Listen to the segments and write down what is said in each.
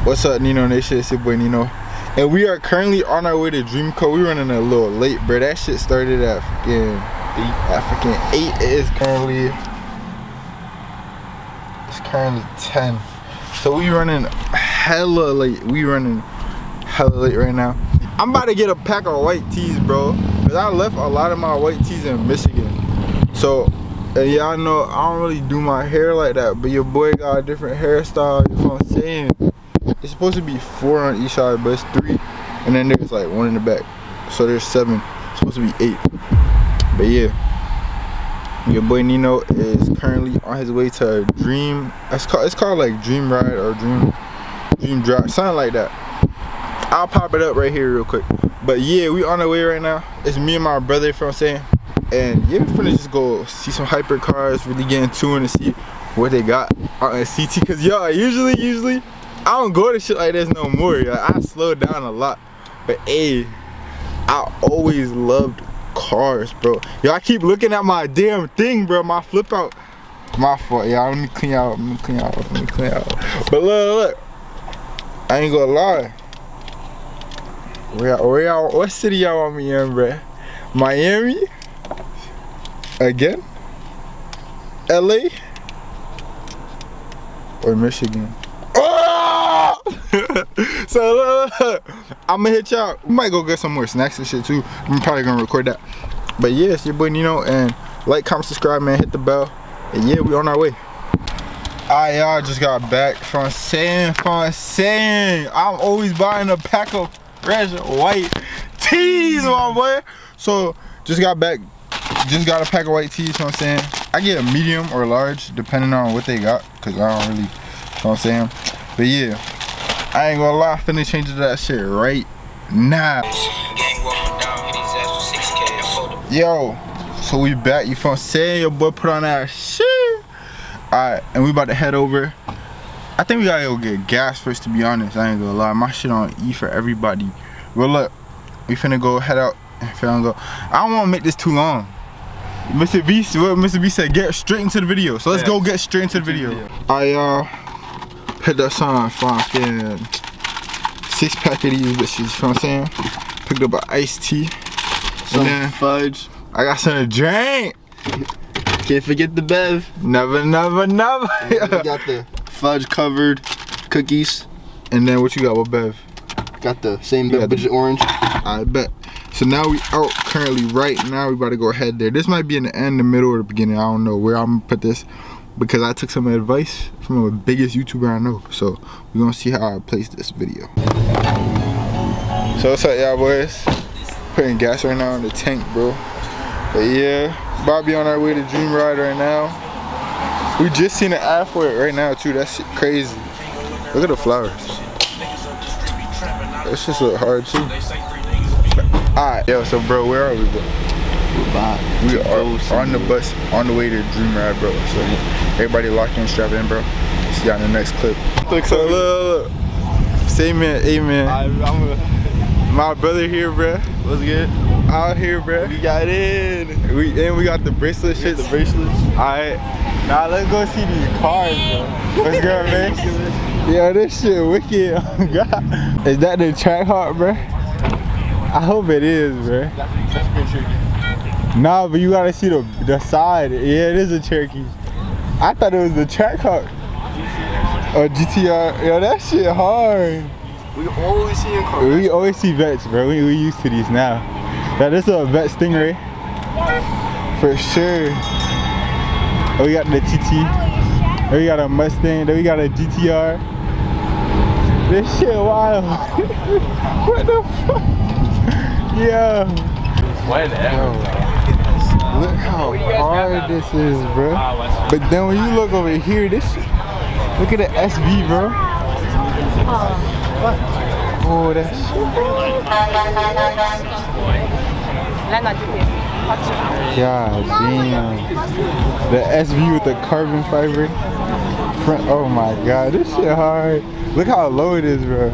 What's up, NinoNation? It's your boy Nino, and we are currently on our way to Dreamco. We're running a little late, bro. That shit started at freaking 8. It's currently 10. So we running hella late. Right now. I'm about to get a pack of white tees, bro, because I left a lot of my white tees in Michigan. So y'all know I don't really do my hair like that, but your boy got a different hairstyle. You know what I'm saying? It's supposed to be 4 on each side, but it's 3, and then there's like 1 in the back, so there's 7. It's supposed to be 8. But yeah, your boy Nino is currently on his way to Dream. It's called like Dream Ride or Dream Drive, something like that. I'll pop it up right here real quick. But yeah, we on our way right now. It's me and my brother, you know what I'm saying? And yeah, we're finna just go see some hyper cars, really get into it and see what they got on CT. Cause y'all, usually I don't go to shit like this no more. Like, I slowed down a lot. But hey, I always loved cars, bro. Yo, I keep looking at my damn thing, bro. My flip out. My fault, y'all. Let me clean out. But look. I ain't gonna lie. Where y'all, what city y'all want me in, bro? Miami? Again? LA? Or Michigan? Oh! So look, I'ma hit y'all. We might go get some more snacks and shit too. I'm probably gonna record that. But yeah, it's your boy Nino, and like, comment, subscribe, man, hit the bell. And yeah, we on our way. Alright, y'all, just got back from saying. I'm always buying a pack of fresh white tees, my boy. So just got back, just got a pack of white tees, you know what I'm saying? I get a medium or large depending on what they got, cause I don't really, you know what I'm saying? But yeah, I ain't gonna lie, finna change to that shit right now. Yo, so we back, you feel what I'm saying? Your boy put on that shit. Alright, and we about to head over. I think we gotta go get gas first, to be honest. I ain't gonna lie, my shit on E for everybody. Well, look, we finna go head out and finna go. I don't wanna make this too long. Mr. B said get straight into the video. So let's go get straight into the video. Alright, y'all. Hit that sign, fucking 6-pack of these bitches, you know what I'm saying? Picked up an iced tea. Some fudge. I got some to drink. Can't forget the bev. Never. We got the fudge covered cookies. And then what you got with bev? Got the same bev, but orange. I bet. So now we out currently right now. We about to go ahead there. This might be in the end, the middle, or the beginning. I don't know where I'm gonna put this, because I took some advice from the biggest YouTuber I know. So we're gonna see how I place this video. So what's up, y'all boys? Putting gas right now in the tank, bro. But yeah, Bobby on our way to Dream Ride right now. We just seen an ad for it right now too. That shit crazy. Look at the flowers. This shit look hard too. Alright, yo, so bro, where are we, bro? We are on the bus on the way to Dream Ride, bro. So everybody locked in, strap in, bro. See y'all in the next clip. So look. Say man, amen. My brother here, bro. What's good? Out here, bro. We got in. We got the bracelet shit. The bracelets. Alright. Now let's go see these cars, bro. What's good, man? Yo, this shit wicked. Oh God. Is that the track heart, bro? I hope it is, bro. That's pretty tricky. Nah, but you gotta see the side. Yeah, it is a Cherokee. I thought it was the track heart. Or GTR. Yo, that shit hard. We always see in cars. We always see vets, bro. We used to these now. Now this is a vet Stingray. For sure. Oh, we got the TT. Then we got a Mustang. Then we got a GTR. This shit wild. What the fuck? Yo. Whatever. Look how hard this is, bro. But then when you look over here, this shit, look at the SV, bro. Oh, that shit. God damn. The SV with the carbon fiber front. Oh my God, this shit hard. Look how low it is, bro.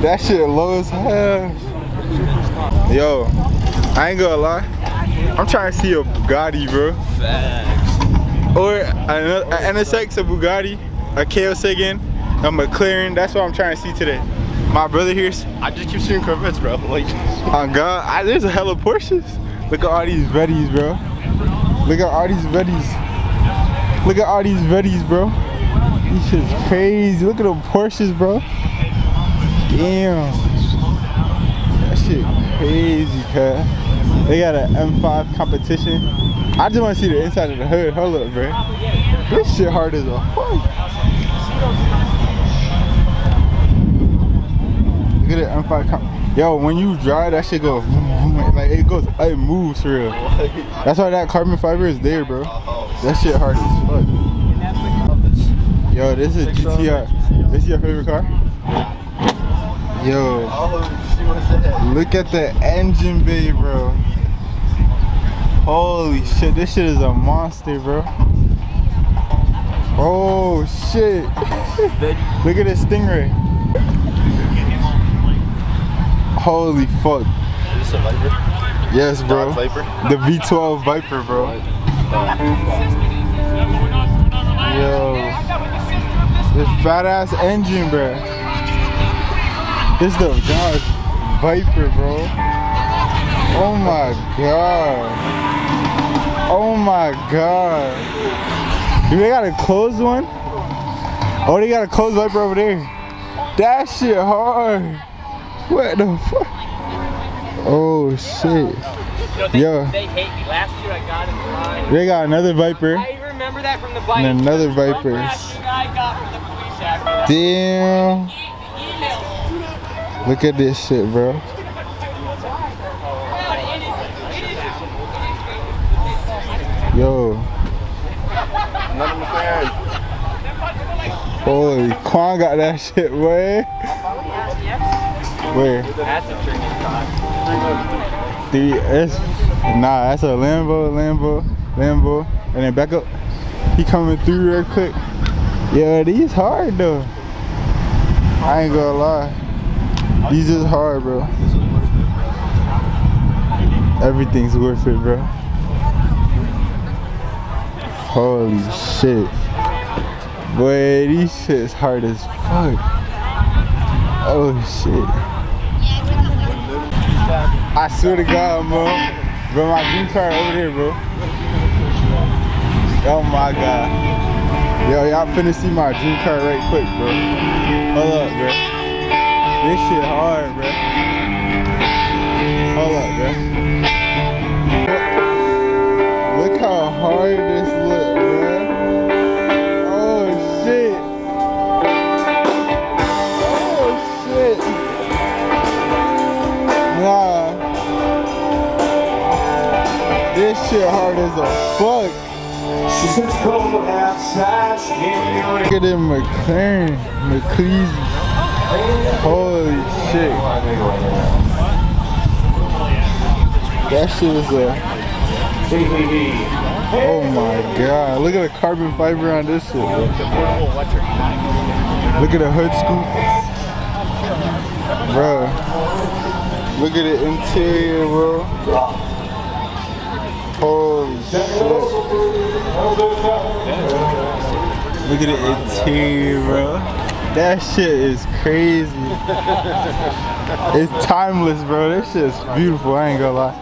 That shit low as hell. Yo, I ain't gonna lie. I'm trying to see a Bugatti, bro. Facts. Or an NSX, a Bugatti, a Kawasaki, A McLaren. That's what I'm trying to see today. My brother here's. I just keep seeing Corvettes, bro. Like, Oh God, there's a hella Porsches. Look at all these Vettys, bro. Look at all these Vettys. Look at all these Vettys, bro. These shit's crazy. Look at the Porsches, bro. Damn. That shit crazy, cuz. They got an M5 competition. I just want to see the inside of the hood. Hold up, bro. This shit hard as a fuck. Look at the M5 comp. Yo, when you drive, that shit go like it moves for real. That's why that carbon fiber is there, bro. That shit hard as fuck. Yo, this is GTR. This is your favorite car? Yo, look at the engine bay, bro. Holy shit, this shit is a monster, bro. Oh shit. Look at this Stingray. Holy fuck. is this a Viper? Yes, bro. Viper? The V12 Viper, bro. Yo. This fat ass engine, bro. This is the Dodge Viper, bro. Oh my god. Oh my god. Do they got a closed one? Oh, they got a closed Viper over there. That shit hard. What the fuck? Oh shit. Yo. They hate me. Last year I got in the line. They got another Viper. I remember that from the bike. And another Viper. I got from the police after that. Damn. Look at this shit, bro. Yo. Another McLaren. Holy, Quan got that shit, boy. Where? That's a tricky shot. Nah, that's a Lambo. And then back up. He coming through real quick. Yeah, these hard though. I ain't gonna lie. These is hard, bro. Everything's worth it, bro. Holy shit. Boy, these shit's hard as fuck. Oh shit. I swear to God, bro. Bro, my dream car over there, bro. Oh my God. Yo, y'all finna see my dream car right quick, bro. Hold up, bro. This shit hard, bro. Hold up, bro. Look how hard this look, bro. Oh shit. Oh shit. Nah. This shit hard as a fuck. Look at them McLaren, McLeese. Holy shit. That shit is a... Oh my god. Look at the carbon fiber on this shit, bro. Look at the hood scoop. Bro. Look at the interior, bro. Holy shit. Look at the interior, bro. That shit is crazy. It's timeless, bro. This shit is beautiful, I ain't gonna lie.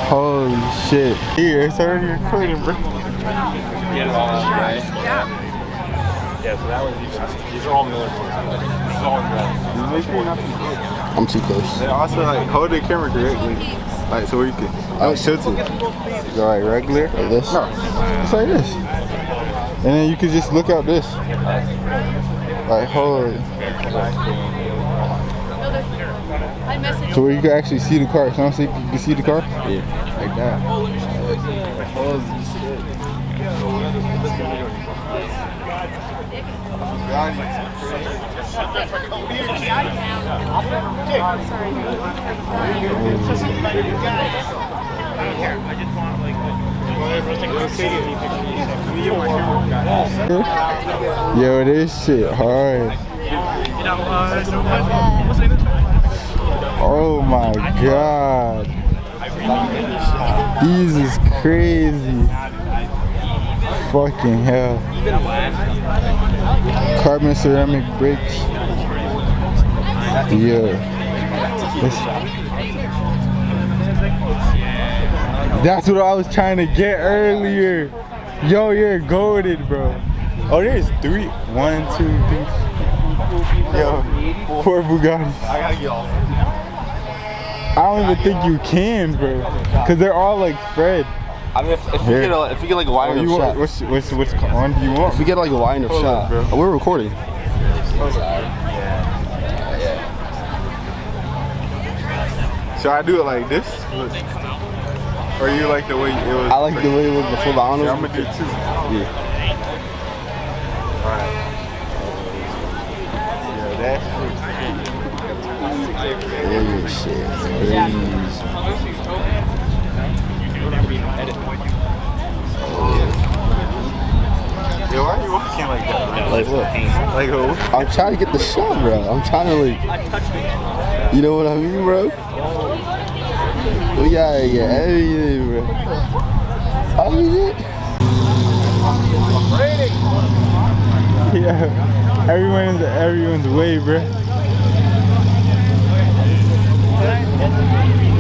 Holy shit. Here, it's already recording, bro. Yeah, so that was these are all Miller cars. I'm too close. And also, like, hold the camera correctly. Like, so where you can, don't tilt it. Go like regular, like this? No, it's like this. And then you can just look out this. Like, hold it. So where you can actually see the car. So you can see the car? Yeah. Like that. Yo, this shit hard. Oh my god. These is crazy. Fucking hell. Carbon ceramic brakes. Yeah. That's what I was trying to get earlier. Yo, you're goated, bro. Oh, there's 3. 1, 2, 3. Yo, 4 Bugattis. I gotta get off. I don't even think you can, bro. Cause they're all like spread. I mean, if you get like a wide enough shot. What's on do you want? If we get like a wide enough shot, bro. We're recording. Should I do it like this? Or you like the way it was? I like the way it was before, but honestly, I'm gonna do 2. Yeah. Alright. Yeah, that's Shit. Yo, why are you walking like that? Like what? Like who? I'm trying to get the shot, bro. I'm trying to like, you know what I mean, bro? We gotta get everything, bro. How do you do it? Yeah, everyone's way, bro.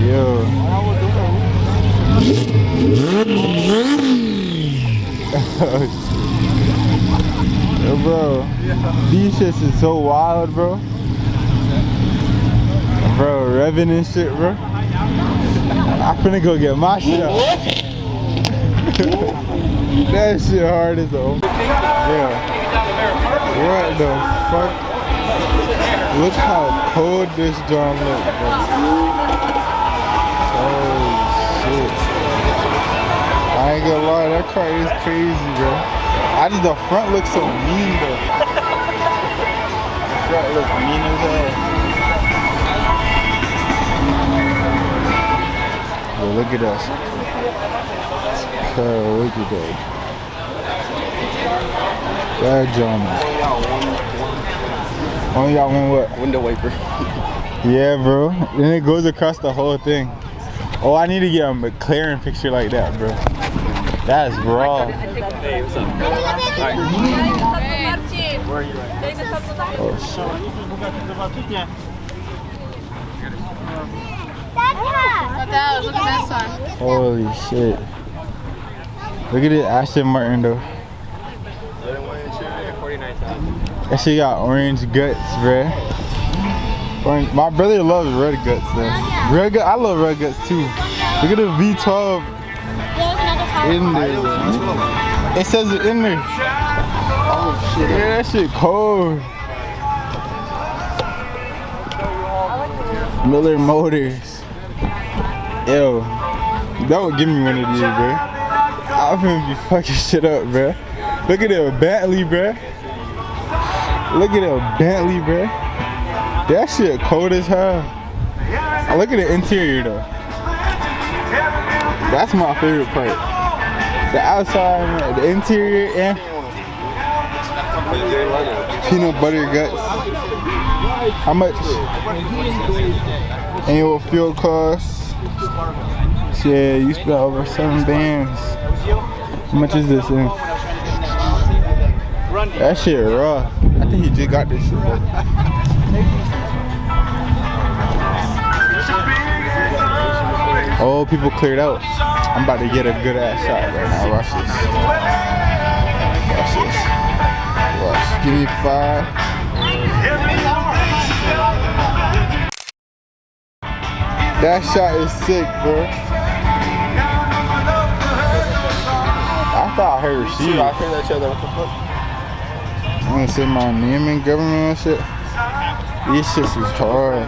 Yo. Yo, bro, these shits is so wild, bro. Bro, revving and shit, bro. I'm finna go get my shit out. That shit hard as hell. Yeah. What the fuck? Look how cold this drum looks, bro. Oh shit. I ain't gonna lie, that car is crazy, bro. The front looks so mean though. The front looks mean as hell. Yo, look at us. Look at that. That drama. Only got one what? Window wiper. Yeah, bro. Then it goes across the whole thing. Oh, I need to get a McLaren picture like that, bro. That's raw. Hey, what's up? Where are you at? Oh shit. Look at this one. Holy shit. Look at it, Aston Martin though. That shit got orange guts, bruh. My brother loves red guts though. I love red guts too. Look at the V12 in there. It says it in there. Oh shit. Yeah, that shit cold. Miller Motors. Yo, don't give me one of these, bro. I'm finna be fucking shit up, bro. Look at that Bentley, bro. Look at that Bentley, bro. That shit cold as hell. Look at the interior though. That's my favorite part. The outside, the interior, and peanut butter guts. How much annual fuel costs? Yeah, you spent over 7 bands. How much is this? That shit raw. I think he just got this shit. Oh, people cleared out. I'm about to get a good ass shot right now. Watch this. Watch this. Watch. Give me 5. That shot is sick, bro. I thought I heard receive. I heard that shit. What the fuck? I'm gonna say my name in government and shit. These shits is hard.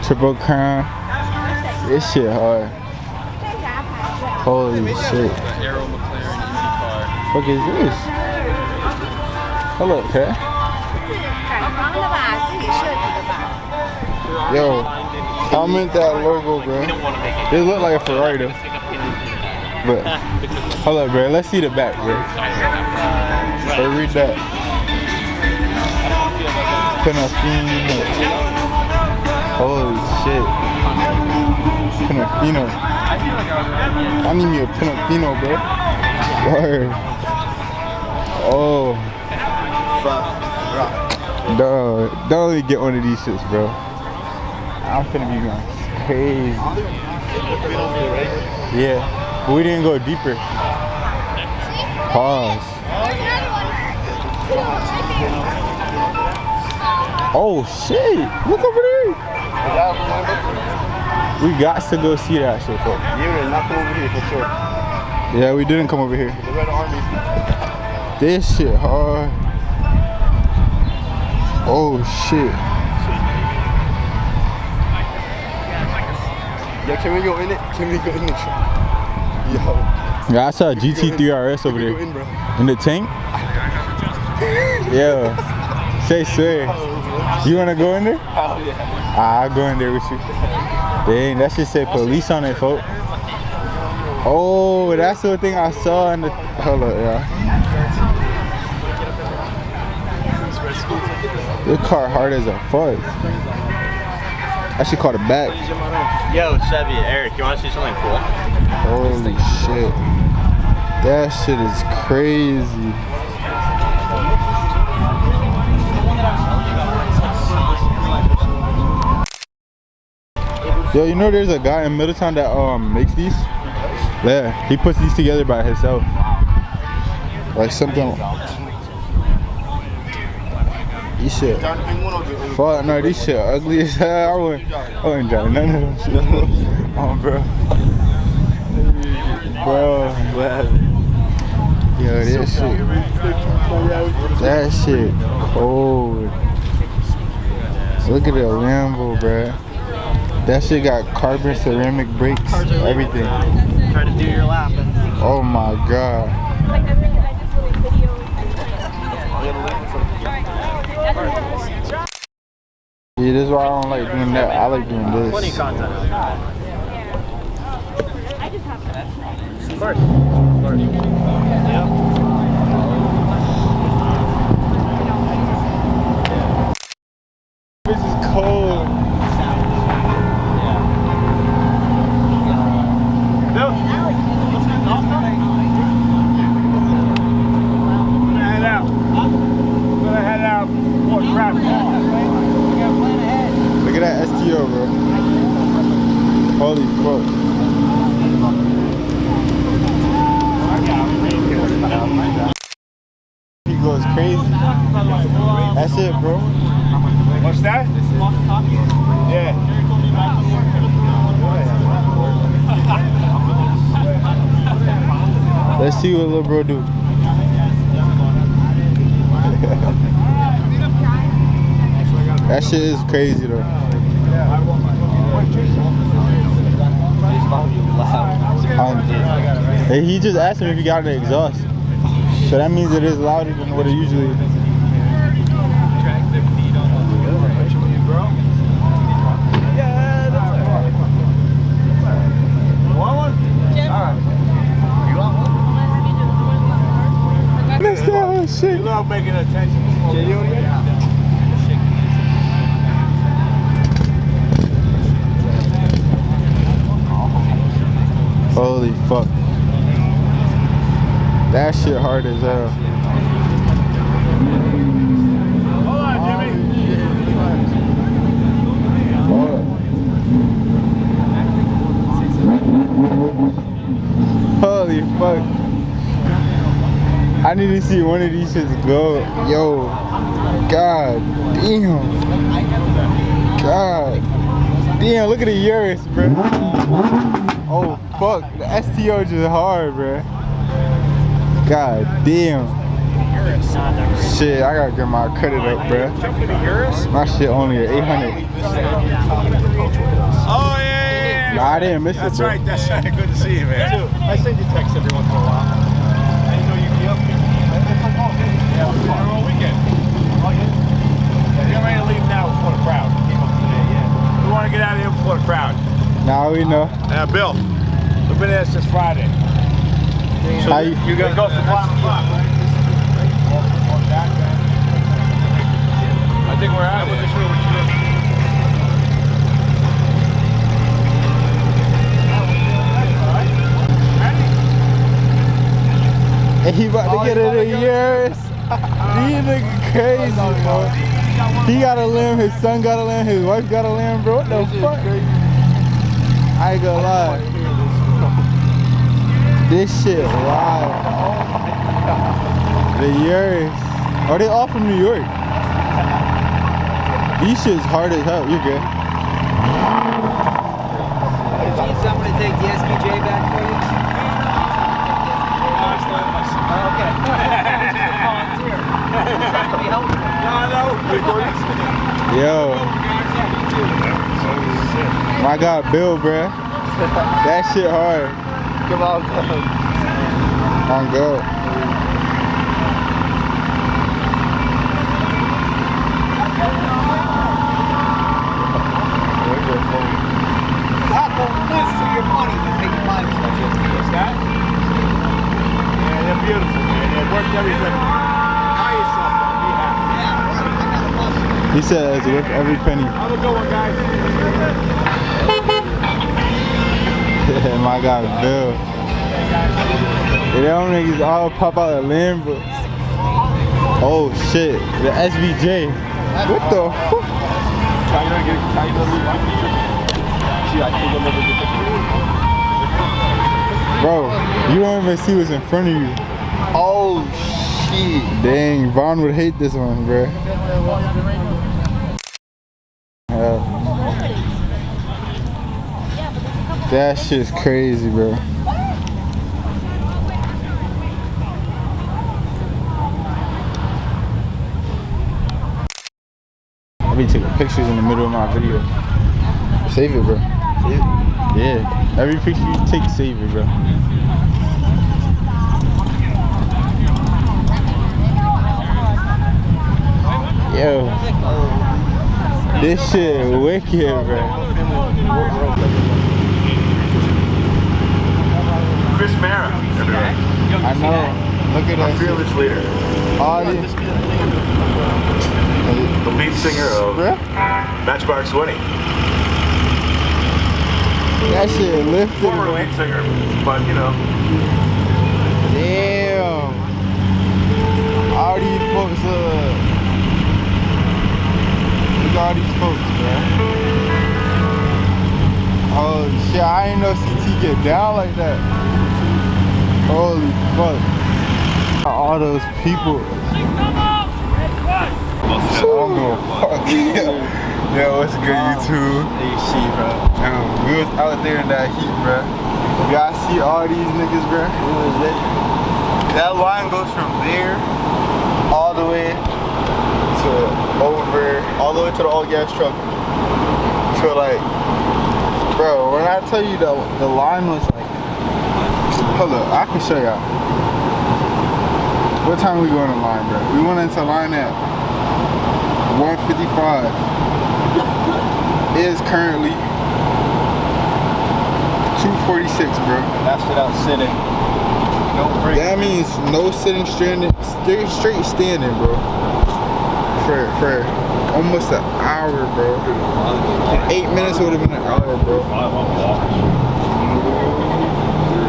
Triple crown. This shit hard. Holy shit. What is this? Hello, okay? Yo, comment that logo, bro. It look like a Ferrari though. But hold up, bro. Let's see the back, bro. Or read that. Pinafino. Holy shit. Pinafino. I need me a pinup Nino, bro. Word. Oh. Dog, don't really get one of these shits, bro. I'm finna be going crazy. Yeah, but we didn't go deeper. Pause. Oh shit! Look over there. We got to go see that shit, folks. Yeah, we're not come over here for sure. Yeah, we didn't come over here. The Red Army. This shit hard. Oh shit. Yeah, can we go in it? Can we go in the truck? Yo. Yeah, I saw a GT3 RS over there. Go in, bro. In the tank? Yeah. Say swear. You wanna go in there? Oh yeah. I'll go in there with you. Dang, that shit said police on it, folks. Oh, that's the thing I saw in the. Hold up, yeah. This car hard as a fuck. I should call it back. Yo, Chevy, Eric, you want to see something cool? Holy shit. That shit is crazy. Yo, you know there's a guy in Middletown that makes these? Yeah, he puts these together by himself. Like something. These shit. Fuck no, these shit ugly as hell. I wouldn't drive none of them shit. Oh, bro. Bro. Yo, this shit. That shit cold. Look at the Lambo, bro. That shit got carbon ceramic brakes, everything. Try to do your lap. Oh my god. Yeah, this is why I don't like doing that. I like doing this. Plenty of content. Of course. This is cold. Look at that STO, bro. Holy fuck. He goes crazy. That's it, bro. What's that? Yeah. Let's see what little bro do. That shit is crazy though. Hey, he just asked me if he got an exhaust. So that means it is louder than what it usually is. That's that shit. You love making attention. Holy fuck. That shit hard as hell. Hold on, Jimmy. Holy fuck. I need to see one of these shits go. Yo. God damn. God damn, look at the Urus, bro. Oh fuck, the STO just hard, bro. God damn. Shit, I gotta get my credit up, bro. My shit only at 800. Oh, yeah. Nah, I didn't miss it, That's bro. right. That's right. Good to see you, man. I send you texts every once in a while. I didn't know you'd be up here. Yeah, we're here all weekend. You're ready to leave now before the crowd. We want to get out of here before the crowd. Now we know. Bill, we've been there since Friday. How you It goes to 5 o'clock, right? I think we're out of here. And he about to get it in years. These niggas crazy, bro. He got a limb, his son got a limb, his wife got a limb, bro. What the fuck? I ain't gonna lie. This shit wild. The years. Are they all from New York? These shit's hard as hell. You're good. Need someone to take the SPJ back for you? Okay. Yo. My God, Bill, bruh. That shit hard. Come on, On go. Not gonna miss your money, you take your money. What's that? Yeah, they're beautiful, man. They worked everything. Buy yourself one. Be happy. Yeah, right. I got a bus. He said it's worth every penny. Have a good one, guys. My God, Bill. Them niggas all pop out of Lambo. Oh shit, the SVJ. What the fuck? Bro, you don't even see what's in front of you. Oh shit. Dang, Vaughn would hate this one, bro. That shit's crazy, bro. I'll be taking pictures in the middle of my video. Save it, bro. Yeah. Every picture you take, save it, bro. Yo. This shit wicked, bro. Chris Mara, everyone. I know. Look at that. Fearless leader. All these. The lead singer of Bruh? Matchbox 20. That shit lifted. Former lead singer, but you know. Damn. All these folks, look at all these folks, man. Oh shit, I didn't know CT get down like that. Holy fuck. All those people. I don't give a fuck. Yo, what's good, YouTube? You see, bro. We was out there in that heat, bro. Y'all see all these niggas, bro? Who is it? That line goes from there all the way to all the way to the old gas truck. So like, bro, when I tell you the line was like, hold up, I can show y'all. What time we going in line, bro? We went into line at 1:55. It is currently 2:46, bro. That's without sitting. No break. That means no sitting straight standing, bro. For almost an hour, bro. In 8 minutes would have been an hour, bro.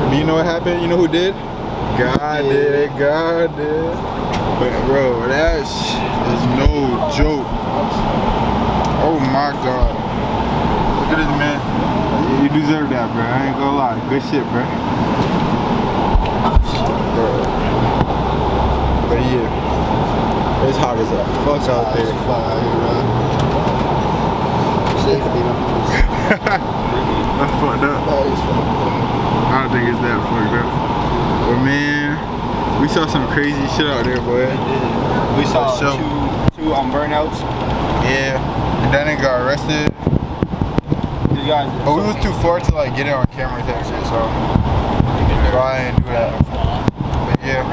But you know what happened? You know who did? God did. God did. But bro, that is no joke. Oh my God. Look at this, man. You deserve that, bro. I ain't gonna lie. Good shit, bro. But yeah, it's hot as a fuck out there. Fuck out here, bro. Shit, Nino. That's fucked up. That is fucked up. I don't think it's that fucked up. But man, we saw some crazy shit out there, boy. We saw show. two burnouts. Yeah, and then they got arrested. You guys, But we was too far to like get it on camera type shit, so I didn't do that. But yeah,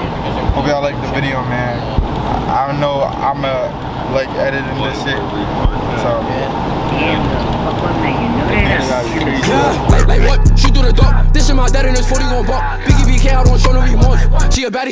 hope y'all like the video, man. I don't know, I'm like editing this shit, so Like what? She threw the dog. This shit my dad and it's 41 buck. Biggie BK, I don't show no remorse. She a baddie.